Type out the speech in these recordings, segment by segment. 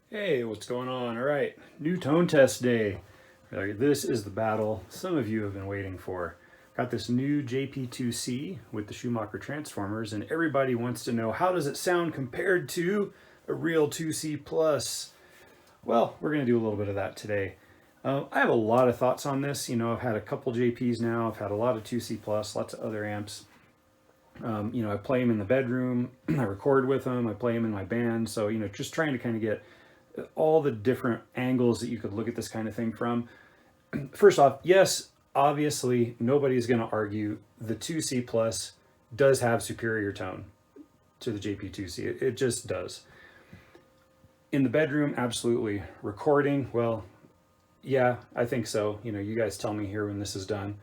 Hey, what's going on? All right, new tone test day. This is the battle some of you have been waiting for. Got this new JP-2C with the Schumacher transformers, and everybody wants to know how does it sound compared to a real 2C plus. Well, we're going to do a little bit of that today. I have a lot of thoughts on this. I've had a couple JPs now. I've had a lot of 2C plus, lots of other amps. I play them in the bedroom. I record with them. I play them in my band. So, just trying to kind of get all the different angles that you could look at this kind of thing from. First off, yes, obviously nobody's going to argue the 2C plus does have superior tone to the JP2C. It just does. In the bedroom, absolutely. Recording, well, yeah, I think so. You guys tell me here when this is done.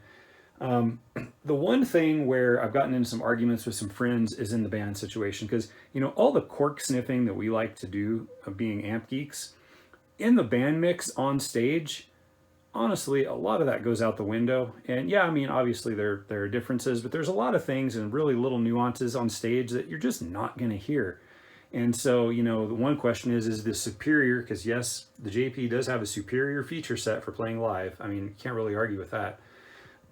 The one thing where I've gotten into some arguments with some friends is in the band situation, because all the cork sniffing that we like to do of being amp geeks in the band mix on stage, honestly a lot of that goes out the window. And yeah, I mean, obviously there are differences, but there's a lot of things and really little nuances on stage that you're just not going to hear. And so, the one question is this superior? Because yes, the JP does have a superior feature set for playing live. I mean, you can't really argue with that.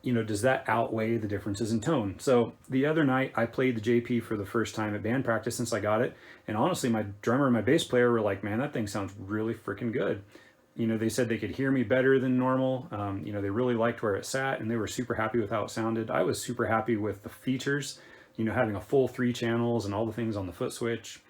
Does that outweigh the differences in tone? So the other night I played the JP for the first time at band practice since I got it. And honestly, my drummer and my bass player were like, man, that thing sounds really freaking good. They said they could hear me better than normal. They really liked where it sat and they were super happy with how it sounded. I was super happy with the features, having a full 3 channels and all the things on the foot switch.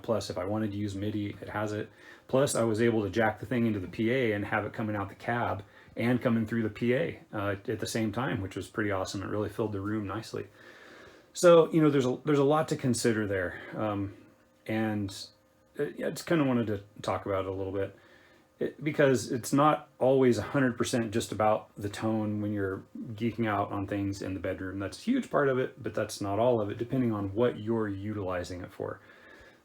Plus if I wanted to use MIDI, it has it. Plus I was able to jack the thing into the PA and have it coming out the cab and coming through the PA at the same time, which was pretty awesome. It really filled the room nicely. So, there's a lot to consider there. And I just kind of wanted to talk about it a little bit because it's not always 100% just about the tone when you're geeking out on things in the bedroom. That's a huge part of it, but that's not all of it, depending on what you're utilizing it for.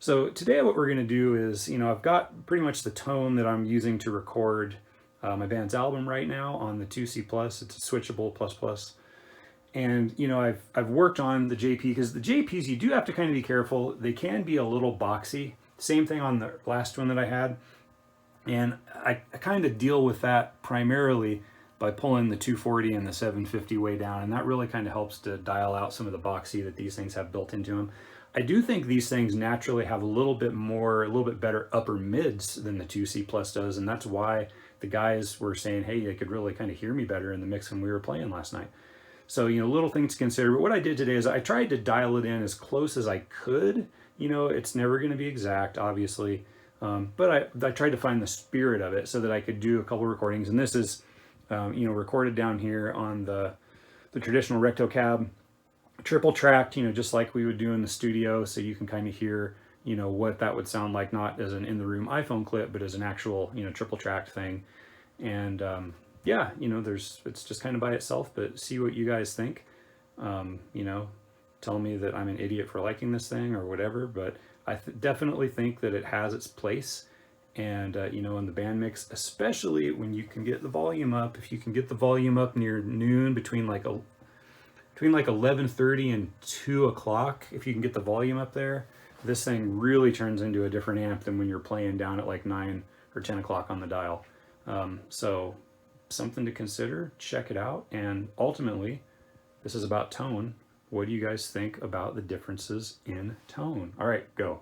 So today what we're going to do is, I've got pretty much the tone that I'm using to record my band's album right now on the 2C plus. It's a switchable plus plus. And I've worked on the JP because the JPs, you do have to kind of be careful. They can be a little boxy. Same thing on the last one that I had. And I kind of deal with that primarily by pulling the 240 and the 750 way down. And that really kind of helps to dial out some of the boxy that these things have built into them. I do think these things naturally have a little bit better upper mids than the 2C plus does. And that's why the guys were saying, hey, they could really kind of hear me better in the mix when we were playing last night. So, little things to consider. But what I did today is I tried to dial it in as close as I could. It's never going to be exact, obviously. But I tried to find the spirit of it so that I could do a couple recordings. And this is, recorded down here on the traditional recto cab, triple tracked, just like we would do in the studio. So you can kind of hear, what that would sound like, not as an in the room iPhone clip, but as an actual, triple tracked thing. And, yeah, it's just kind of by itself, but see what you guys think. Tell me that I'm an idiot for liking this thing or whatever, but I definitely think that it has its place. And, in the band mix, especially when you can get the volume up, if you can get the volume up near noon between like 11:30 and 2 o'clock, if you can get the volume up there, this thing really turns into a different amp than when you're playing down at like 9 or 10 o'clock on the dial. So something to consider, check it out. And ultimately, this is about tone. What do you guys think about the differences in tone? All right, go.